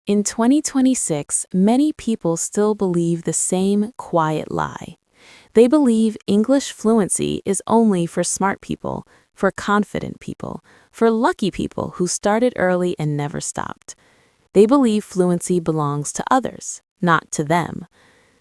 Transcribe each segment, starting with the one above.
In 2026, many people still believe the same quiet lie. They believe English fluency is only for smart people, for confident people, for lucky people who started early and never stopped. They believe fluency belongs to others, not to them.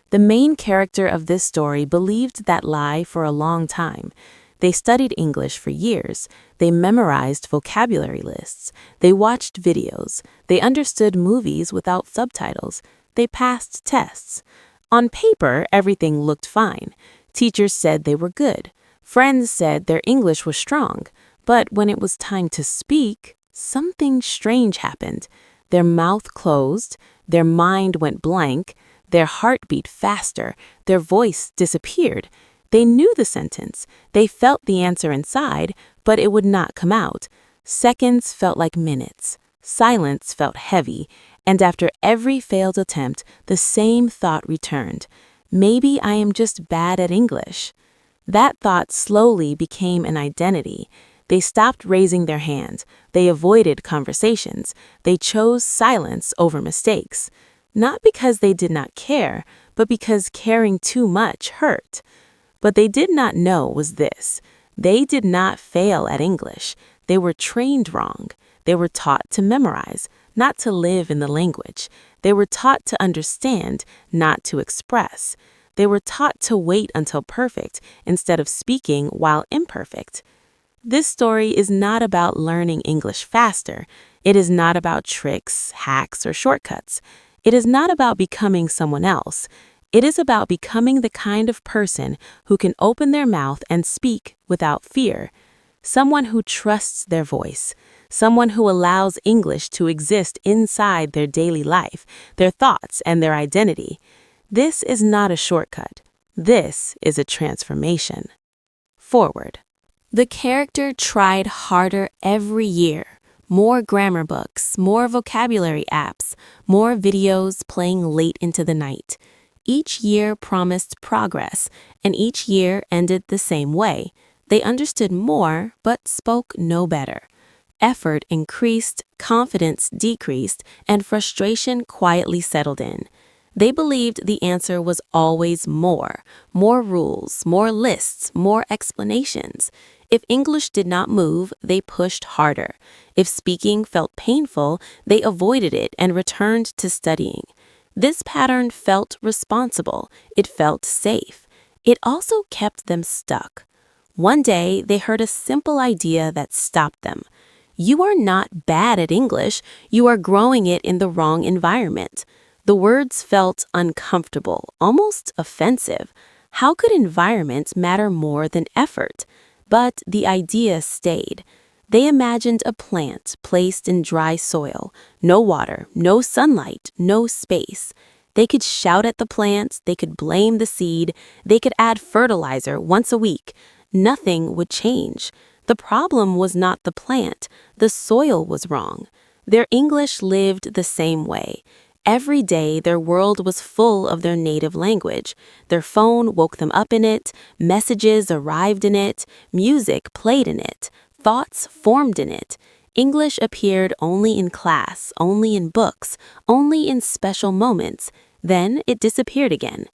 The main character of this story believed that lie for a long time. They studied English for years. They memorized vocabulary lists. They watched videos. They understood movies without subtitles. They passed tests. On paper, everything looked fine. Teachers said they were good. Friends said their English was strong. But when it was time to speak, something strange happened. Their mouth closed. Their mind went blank. Their heart beat faster. Their voice disappeared. They knew the sentence. They felt the answer inside, but it would not come out. Seconds felt like minutes. Silence felt heavy. And after every failed attempt, the same thought returned. Maybe I am just bad at English. That thought slowly became an identity. They stopped raising their hand. They avoided conversations. They chose silence over mistakes. Not because they did not care, but because caring too much hurt. What they did not know was this. They did not fail at English. They were trained wrong. They were taught to memorize, not to live in the language. They were taught to understand, not to express. They were taught to wait until perfect instead of speaking while imperfect. This story is not about learning English faster. It is not about tricks, hacks, or shortcuts. It is not about becoming someone else. It is about becoming the kind of person who can open their mouth and speak without fear. Someone who trusts their voice. Someone who allows English to exist inside their daily life, their thoughts, and their identity. This is not a shortcut. This is a transformation. Forward. The character tried harder every year. More grammar books, more vocabulary apps, more videos playing late into the night. Each year promised progress, and each year ended the same way. They understood more, but spoke no better. Effort increased, confidence decreased, and frustration quietly settled in. They believed the answer was always more rules, more lists, more explanations. If English did not move, they pushed harder. If speaking felt painful, they avoided it and returned to studying. This pattern felt responsible. It felt safe. It also kept them stuck. One day, they heard a simple idea that stopped them. You are not bad at English. You are growing it in the wrong environment. The words felt uncomfortable, almost offensive. How could environment matter more than effort? But the idea stayed. They imagined a plant placed in dry soil, no water, no sunlight, no space. They could shout at the plant, they could blame the seed, they could add fertilizer once a week. Nothing would change. The problem was not the plant, the soil was wrong. Their English lived the same way. Every day their world was full of their native language. Their phone woke them up in it, messages arrived in it, music played in it. Thoughts formed in it. English appeared only in class, only in books, only in special moments. Then it disappeared again.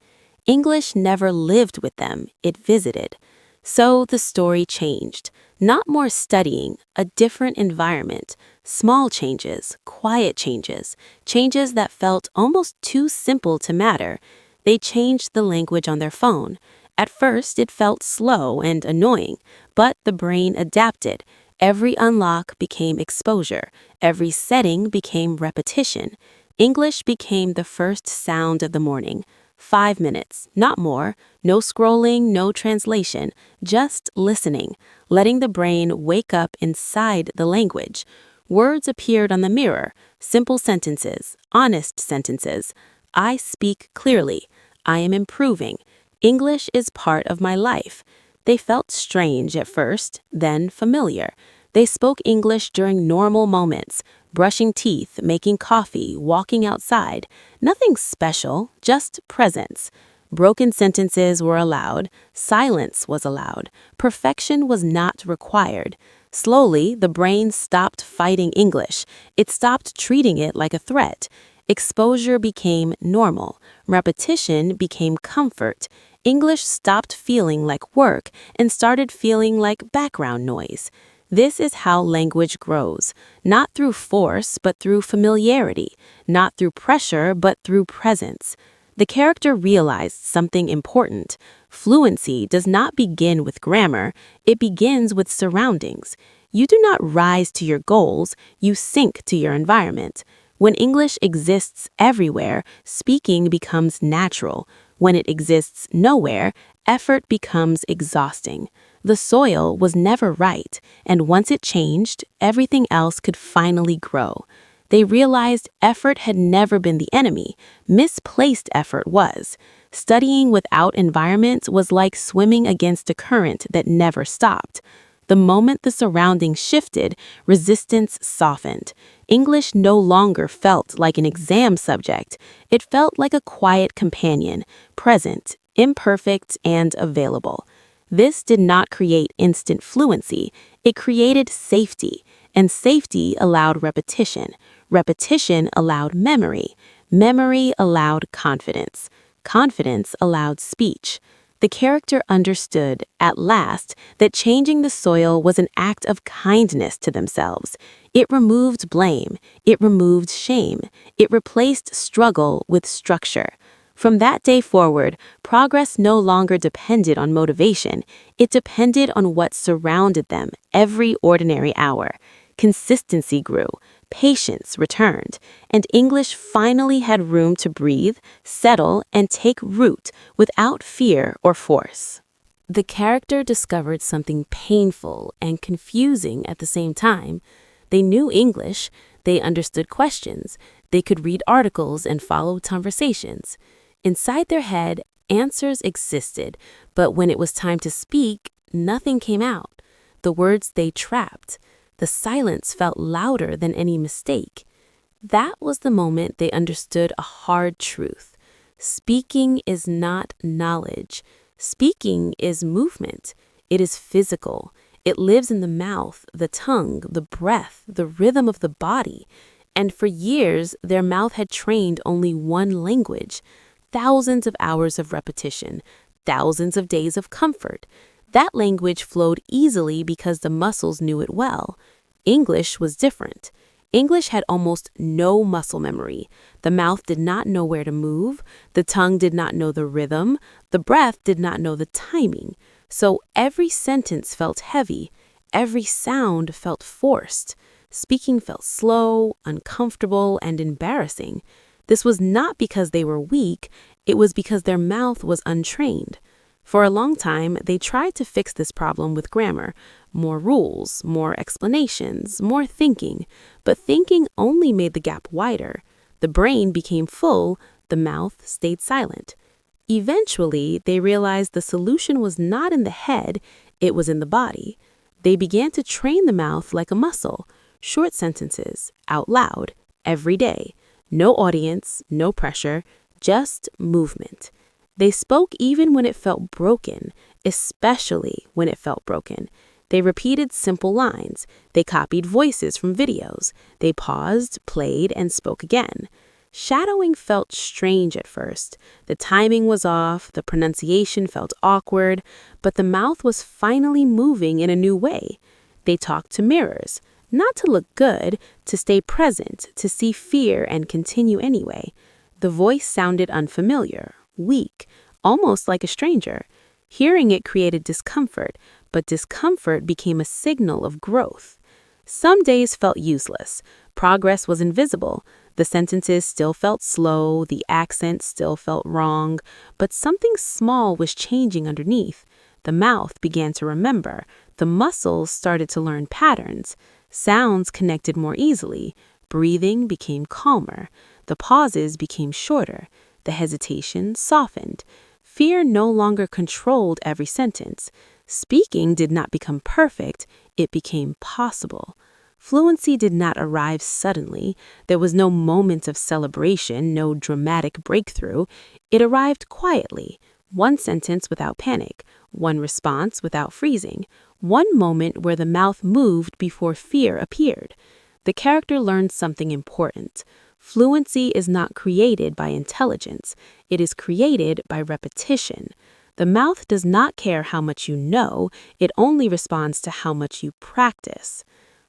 English never lived with them, it visited. So the story changed. Not more studying, a different environment. Small changes, quiet changes, changes that felt almost too simple to matter. They changed the language on their phone. At first, it felt slow and annoying, but the brain adapted. Every unlock became exposure. Every setting became repetition. English became the first sound of the morning. 5 minutes, not more. No scrolling, no translation, just listening, letting the brain wake up inside the language. Words appeared on the mirror, simple sentences, honest sentences. I speak clearly. I am improving. English is part of my life. They felt strange at first, then familiar. They spoke English during normal moments, brushing teeth, making coffee, walking outside. Nothing special, just presence. Broken sentences were allowed. Silence was allowed. Perfection was not required. Slowly, the brain stopped fighting English. It stopped treating it like a threat. Exposure became normal. Repetition became comfort. English stopped feeling like work and started feeling like background noise. This is how language grows, not through force, but through familiarity, not through pressure, but through presence. The character realized something important. Fluency does not begin with grammar, it begins with surroundings. You do not rise to your goals, you sink to your environment. When English exists everywhere, speaking becomes natural. When it exists nowhere, effort becomes exhausting. The soil was never right, and once it changed, everything else could finally grow. They realized effort had never been the enemy. Misplaced effort was. Studying without environment was like swimming against a current that never stopped. The moment the surroundings shifted, resistance softened. English no longer felt like an exam subject. It felt like a quiet companion, present, imperfect, and available. This did not create instant fluency. It created safety, and safety allowed repetition. Repetition allowed memory. Memory allowed confidence. Confidence allowed speech. The character understood, at last, that changing the soil was an act of kindness to themselves. It removed blame. It removed shame. It replaced struggle with structure. From that day forward, progress no longer depended on motivation. It depended on what surrounded them every ordinary hour. Consistency grew. Patience returned, and English finally had room to breathe, settle, and take root without fear or force. The character discovered something painful and confusing at the same time. They knew English, they understood questions, they could read articles and follow conversations. Inside their head, answers existed, but when it was time to speak, nothing came out. The words they trapped. The silence felt louder than any mistake. That was the moment they understood a hard truth. Speaking is not knowledge. Speaking is movement. It is physical. It lives in the mouth, the tongue, the breath, the rhythm of the body. And for years, their mouth had trained only one language. Thousands of hours of repetition, thousands of days of comfort. That language flowed easily because the muscles knew it well. English was different. English had almost no muscle memory. The mouth did not know where to move. The tongue did not know the rhythm. The breath did not know the timing. So every sentence felt heavy. Every sound felt forced. Speaking felt slow, uncomfortable, and embarrassing. This was not because they were weak. It was because their mouth was untrained. For a long time, they tried to fix this problem with grammar. More rules, more explanations, more thinking. But thinking only made the gap wider. The brain became full, the mouth stayed silent. Eventually, they realized the solution was not in the head, it was in the body. They began to train the mouth like a muscle. Short sentences, out loud, every day. No audience, no pressure, just movement. They spoke even when it felt broken, especially when it felt broken. They repeated simple lines. They copied voices from videos. They paused, played, and spoke again. Shadowing felt strange at first. The timing was off, the pronunciation felt awkward, but the mouth was finally moving in a new way. They talked to mirrors, not to look good, to stay present, to see fear and continue anyway. The voice sounded unfamiliar, weak, almost like a stranger. Hearing it created discomfort, but discomfort became a signal of growth. Some days felt useless. Progress was invisible. The sentences still felt slow, the accent still felt wrong, but something small was changing underneath. The mouth began to remember. The muscles started to learn patterns. Sounds connected more easily. Breathing became calmer. The pauses became shorter. The hesitation softened. Fear no longer controlled every sentence. Speaking did not become perfect, it became possible. Fluency did not arrive suddenly. There was no moment of celebration, no dramatic breakthrough. It arrived quietly. One sentence without panic, one response without freezing, one moment where the mouth moved before fear appeared. The character learned something important. Fluency is not created by intelligence. It is created by repetition. The mouth does not care how much you know, it only responds to how much you practice.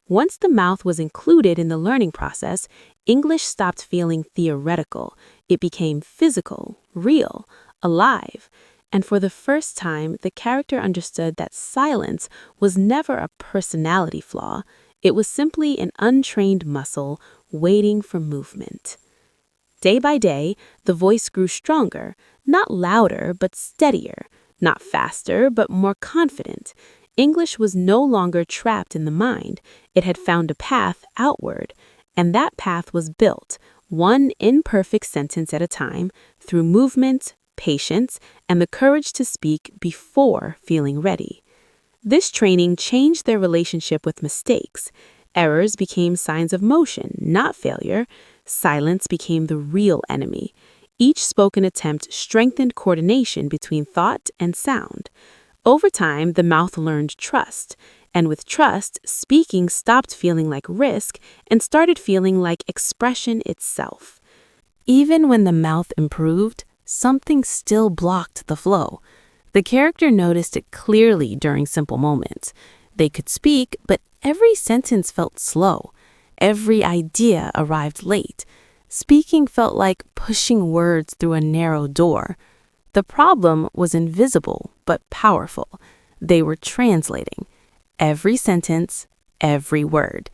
Once the mouth was included in the learning process, English stopped feeling theoretical. It became physical, real, alive. And for the first time, the character understood that silence was never a personality flaw. It was simply an untrained muscle waiting for movement. Day by day, the voice grew stronger, not louder, but steadier, not faster, but more confident. English was no longer trapped in the mind. It had found a path outward, and that path was built, one imperfect sentence at a time, through movement, patience, and the courage to speak before feeling ready. This training changed their relationship with mistakes. Errors became signs of motion, not failure. Silence became the real enemy. Each spoken attempt strengthened coordination between thought and sound. Over time, the mouth learned trust. And with trust, speaking stopped feeling like risk and started feeling like expression itself. Even when the mouth improved, something still blocked the flow. The character noticed it clearly during simple moments. They could speak, but every sentence felt slow. Every idea arrived late. Speaking felt like pushing words through a narrow door. The problem was invisible but powerful. They were translating. Every sentence, every word.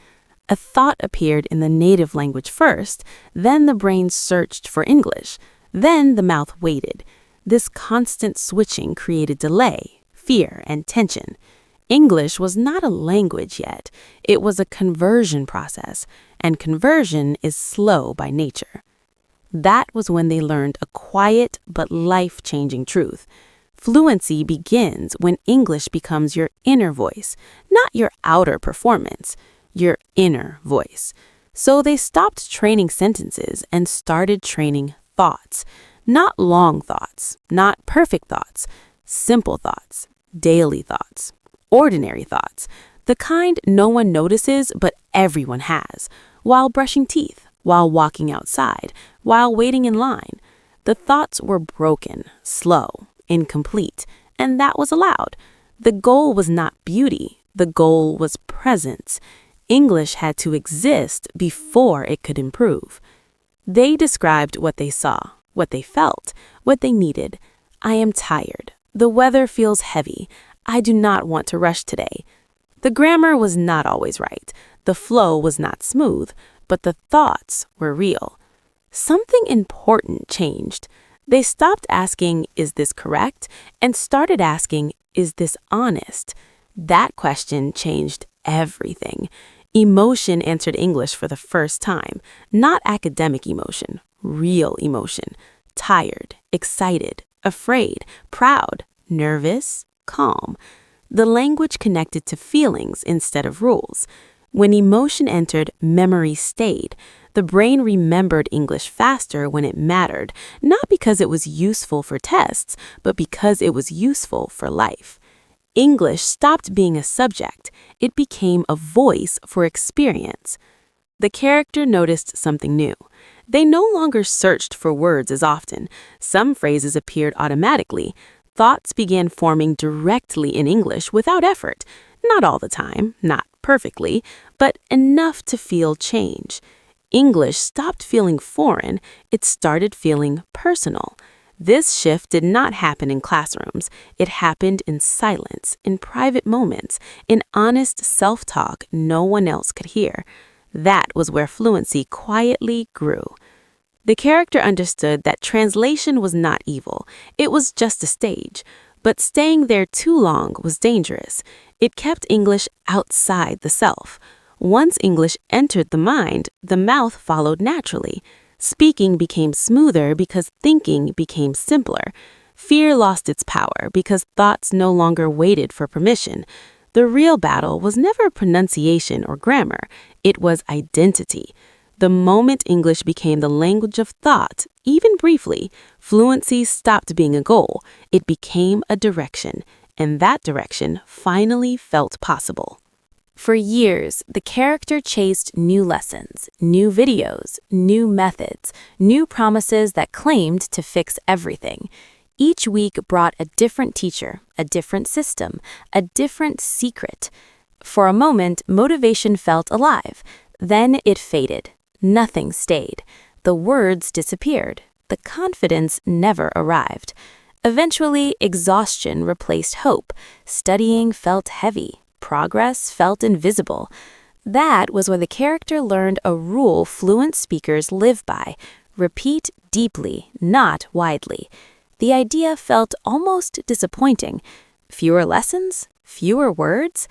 A thought appeared in the native language first, then the brain searched for English, then the mouth waited. This constant switching created delay, fear, and tension. English was not a language yet. It was a conversion process, and conversion is slow by nature. That was when they learned a quiet but life-changing truth. Fluency begins when English becomes your inner voice, not your outer performance, your inner voice. So they stopped training sentences and started training thoughts. Not long thoughts, not perfect thoughts, simple thoughts, daily thoughts, ordinary thoughts, the kind no one notices but everyone has, while brushing teeth, while walking outside, while waiting in line. The thoughts were broken, slow, incomplete, and that was allowed. The goal was not beauty, the goal was presence. English had to exist before it could improve. They described what they saw, what they felt, what they needed. I am tired. The weather feels heavy. I do not want to rush today. The grammar was not always right. The flow was not smooth, but the thoughts were real. Something important changed. They stopped asking, "Is this correct?" and started asking, "Is this honest?" That question changed everything. Emotion entered English for the first time, not academic emotion, real emotion. Tired, excited, afraid, proud, nervous, calm. The language connected to feelings instead of rules. When emotion entered, memory stayed. The brain remembered English faster when it mattered, not because it was useful for tests, but because it was useful for life. English stopped being a subject. It became a voice for experience. The character noticed something new. They no longer searched for words as often. Some phrases appeared automatically. Thoughts began forming directly in English without effort. Not all the time, not perfectly, but enough to feel change. English stopped feeling foreign. It started feeling personal. This shift did not happen in classrooms. It happened in silence, in private moments, in honest self-talk no one else could hear. That was where fluency quietly grew. The character understood that translation was not evil. It was just a stage. But staying there too long was dangerous. It kept English outside the self. Once English entered the mind, the mouth followed naturally. Speaking became smoother because thinking became simpler. Fear lost its power because thoughts no longer waited for permission. The real battle was never pronunciation or grammar. It was identity. The moment English became the language of thought, even briefly, fluency stopped being a goal. It became a direction, and that direction finally felt possible. For years, the character chased new lessons, new videos, new methods, new promises that claimed to fix everything. Each week brought a different teacher, a different system, a different secret. For a moment, motivation felt alive. Then it faded. Nothing stayed. The words disappeared. The confidence never arrived. Eventually, exhaustion replaced hope. Studying felt heavy. Progress felt invisible. That was where the character learned a rule fluent speakers live by: repeat deeply, not widely. The idea felt almost disappointing. Fewer lessons? Fewer words?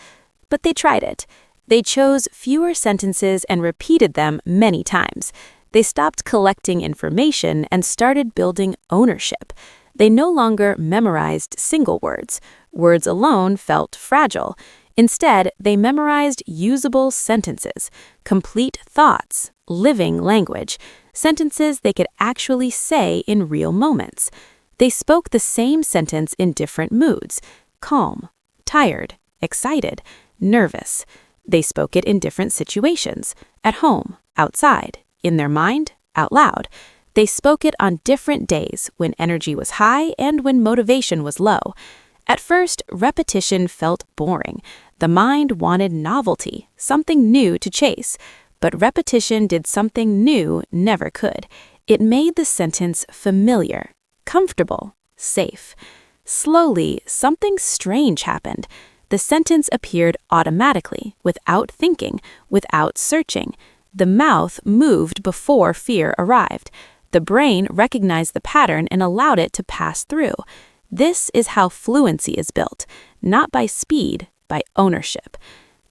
But they tried it. They chose fewer sentences and repeated them many times. They stopped collecting information and started building ownership. They no longer memorized single words. Words alone felt fragile. Instead, they memorized usable sentences, complete thoughts, living language, sentences they could actually say in real moments. They spoke the same sentence in different moods: calm, tired, excited, nervous. They spoke it in different situations: at home, outside, in their mind, out loud. They spoke it on different days, when energy was high and when motivation was low. At first, repetition felt boring. The mind wanted novelty, something new to chase. But repetition did something new never could. It made the sentence familiar, comfortable, safe. Slowly, something strange happened. The sentence appeared automatically, without thinking, without searching. The mouth moved before fear arrived. The brain recognized the pattern and allowed it to pass through. This is how fluency is built, not by speed, by ownership.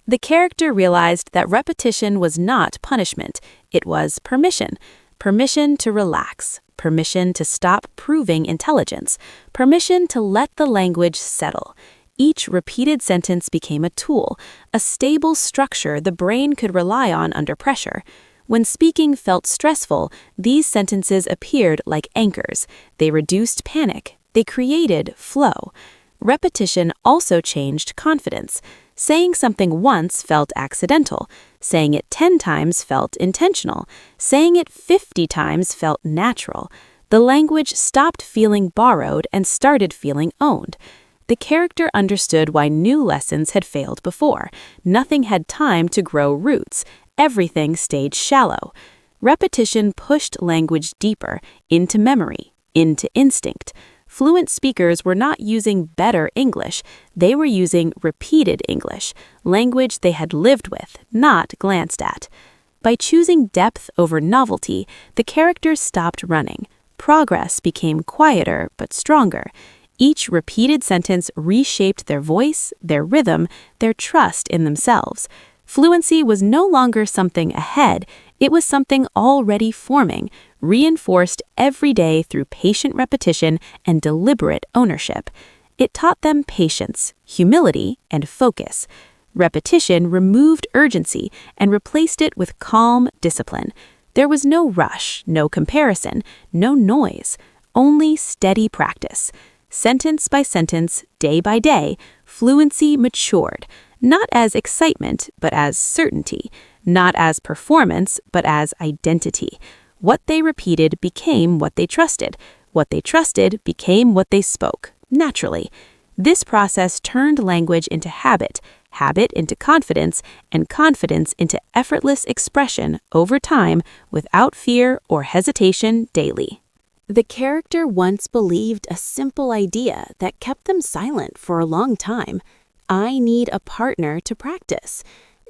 The character realized that repetition was not punishment, it was permission. Permission to relax, permission to stop proving intelligence, permission to let the language settle. Each repeated sentence became a tool, a stable structure the brain could rely on under pressure. When speaking felt stressful, these sentences appeared like anchors. They reduced panic. They created flow. Repetition also changed confidence. Saying something once felt accidental. Saying it 10 times felt intentional. Saying it 50 times felt natural. The language stopped feeling borrowed and started feeling owned. The character understood why new lessons had failed before. Nothing had time to grow roots. Everything stayed shallow. Repetition pushed language deeper, into memory, into instinct. Fluent speakers were not using better English, they were using repeated English, language they had lived with, not glanced at. By choosing depth over novelty, the characters stopped running. Progress became quieter but stronger. Each repeated sentence reshaped their voice, their rhythm, their trust in themselves. Fluency was no longer something ahead, it was something already forming, reinforced every day through patient repetition and deliberate ownership. It taught them patience, humility, and focus. Repetition removed urgency and replaced it with calm discipline. There was no rush, no comparison, no noise, only steady practice. Sentence by sentence, day by day, fluency matured, not as excitement, but as certainty, not as performance, but as identity. What they repeated became what they trusted. What they trusted became what they spoke, naturally. This process turned language into habit, habit into confidence, and confidence into effortless expression over time without fear or hesitation daily. The character once believed a simple idea that kept them silent for a long time. I need a partner to practice.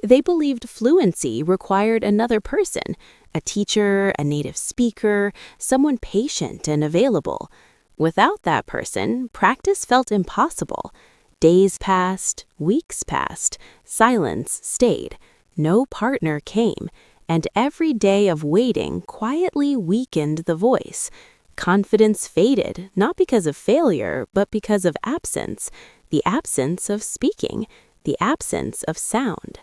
They believed fluency required another person, a teacher, a native speaker, someone patient and available. Without that person, practice felt impossible. Days passed, weeks passed, silence stayed. No partner came, and every day of waiting quietly weakened the voice. Confidence faded, not because of failure, but because of absence. The absence of speaking, the absence of sound.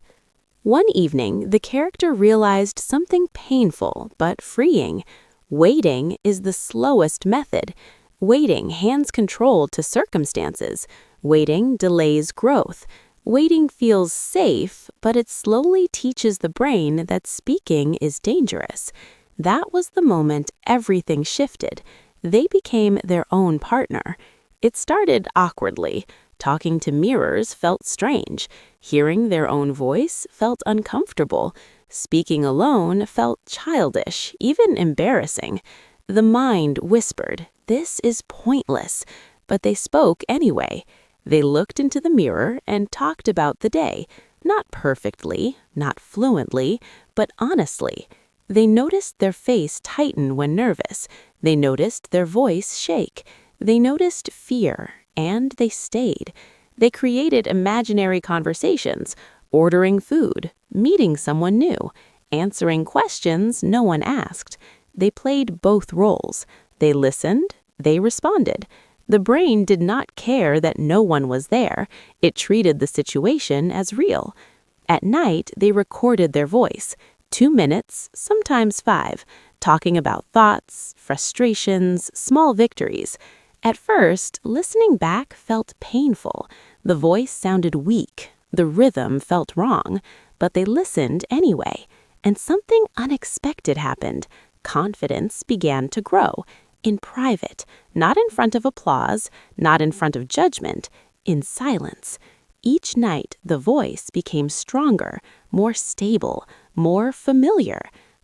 One evening, the character realized something painful but freeing. Waiting is the slowest method. Waiting hands control to circumstances. Waiting delays growth. Waiting feels safe, but it slowly teaches the brain that speaking is dangerous. That was the moment everything shifted. They became their own partner. It started awkwardly. Talking to mirrors felt strange. Hearing their own voice felt uncomfortable. Speaking alone felt childish, even embarrassing. The mind whispered, "This is pointless," but they spoke anyway. They looked into the mirror and talked about the day, not perfectly, not fluently, but honestly. They noticed their face tighten when nervous. They noticed their voice shake. They noticed fear, and they stayed. They created imaginary conversations, ordering food, meeting someone new, answering questions no one asked. They played both roles. They listened, they responded. The brain did not care that no one was there. It treated the situation as real. At night, they recorded their voice, 2 minutes, sometimes 5, talking about thoughts, frustrations, small victories. At first, listening back felt painful. The voice sounded weak. The rhythm felt wrong. But they listened anyway. And something unexpected happened. Confidence began to grow. In private, not in front of applause, not in front of judgment, in silence. Each night, the voice became stronger, more stable, more familiar.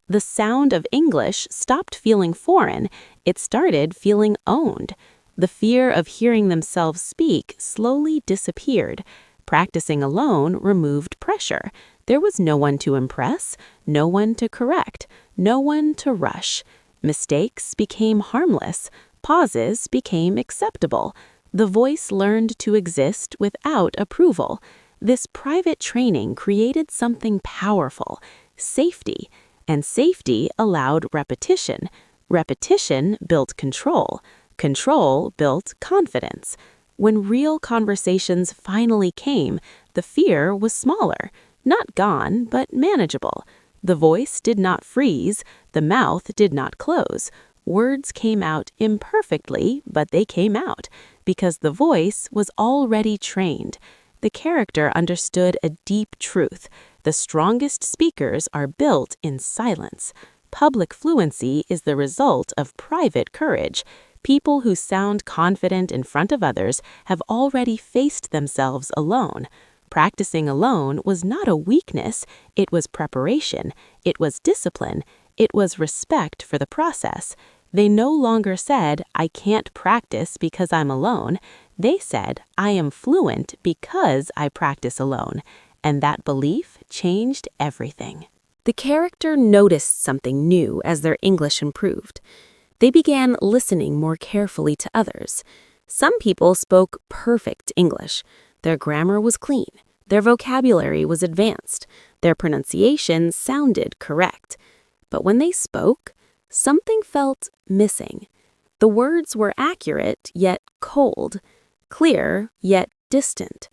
The sound of English stopped feeling foreign. It started feeling owned. The fear of hearing themselves speak slowly disappeared. Practicing alone removed pressure. There was no one to impress, no one to correct, no one to rush. Mistakes became harmless. Pauses became acceptable. The voice learned to exist without approval. This private training created something powerful, safety. And safety allowed repetition. Repetition built control. Control built confidence. When real conversations finally came, the fear was smaller. Not gone, but manageable. The voice did not freeze. The mouth did not close. Words came out imperfectly, but they came out, because the voice was already trained. The character understood a deep truth. The strongest speakers are built in silence. Public fluency is the result of private courage. People who sound confident in front of others have already faced themselves alone. Practicing alone was not a weakness, it was preparation, it was discipline, it was respect for the process. They no longer said, "I can't practice because I'm alone." They said, "I am fluent because I practice alone." And that belief changed everything. The character noticed something new as their English improved. They began listening more carefully to others. Some people spoke perfect English. Their grammar was clean. Their vocabulary was advanced. Their pronunciation sounded correct. But when they spoke, something felt missing. The words were accurate, yet cold. Clear, yet distant.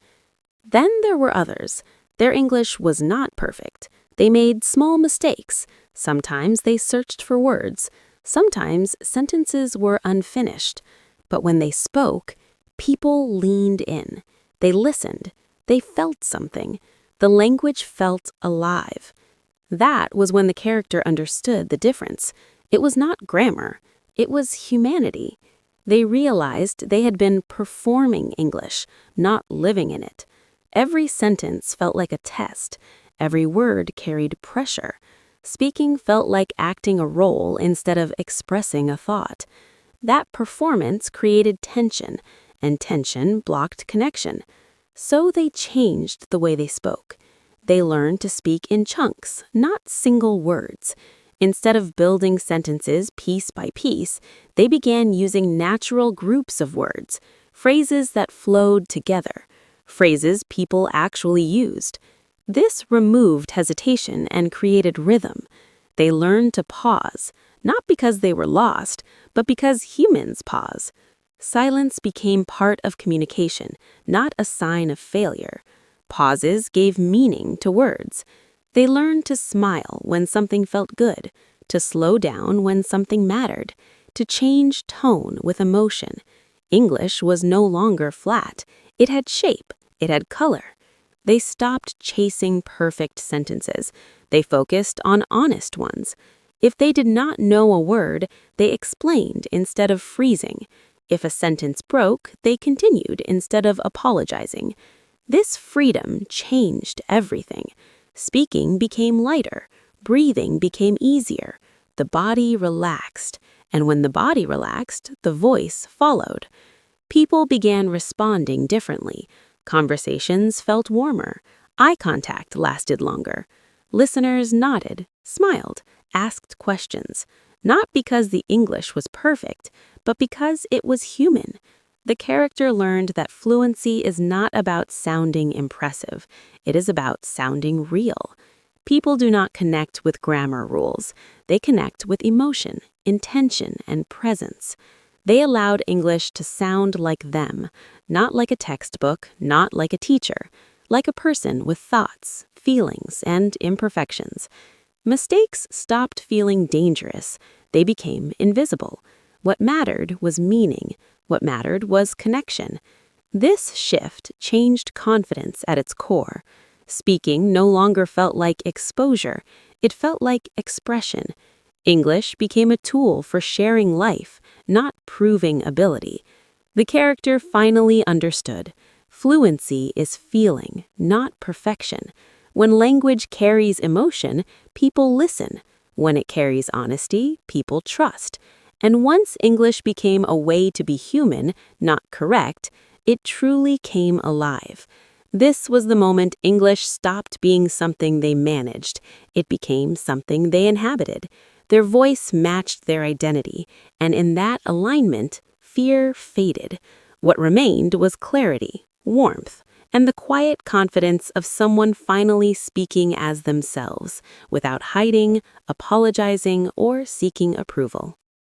Then there were others. Their English was not perfect. They made small mistakes. Sometimes they searched for words. Sometimes sentences were unfinished. But when they spoke, people leaned in. They listened. They felt something. The language felt alive. That was when the character understood the difference. It was not grammar. It was humanity. They realized they had been performing English, not living in it. Every sentence felt like a test. Every word carried pressure. Speaking felt like acting a role instead of expressing a thought. That performance created tension, and tension blocked connection. So they changed the way they spoke. They learned to speak in chunks, not single words. Instead of building sentences piece by piece, they began using natural groups of words, phrases that flowed together, phrases people actually used. This removed hesitation and created rhythm. They learned to pause, not because they were lost, but because humans pause. Silence became part of communication, not a sign of failure. Pauses gave meaning to words. They learned to smile when something felt good, to slow down when something mattered, to change tone with emotion. English was no longer flat. It had shape. It had color. They stopped chasing perfect sentences. They focused on honest ones. If they did not know a word, they explained instead of freezing. If a sentence broke, they continued instead of apologizing. This freedom changed everything. Speaking became lighter. Breathing became easier. The body relaxed. And when the body relaxed, the voice followed. People began responding differently. Conversations felt warmer. Eye contact lasted longer. Listeners nodded, smiled, asked questions. Not because the English was perfect, but because it was human. The character learned that fluency is not about sounding impressive. It is about sounding real. People do not connect with grammar rules. They connect with emotion, intention, and presence. They allowed English to sound like them, not like a textbook, not like a teacher, like a person with thoughts, feelings, and imperfections. Mistakes stopped feeling dangerous. They became invisible. What mattered was meaning. What mattered was connection. This shift changed confidence at its core. Speaking no longer felt like exposure. It felt like expression. English became a tool for sharing life, not proving ability. The character finally understood. Fluency is feeling, not perfection. When language carries emotion, people listen. When it carries honesty, people trust. And once English became a way to be human, not correct, it truly came alive. This was the moment English stopped being something they managed. It became something they inhabited. Their voice matched their identity, and in that alignment, fear faded. What remained was clarity, warmth, and the quiet confidence of someone finally speaking as themselves, without hiding, apologizing, or seeking approval.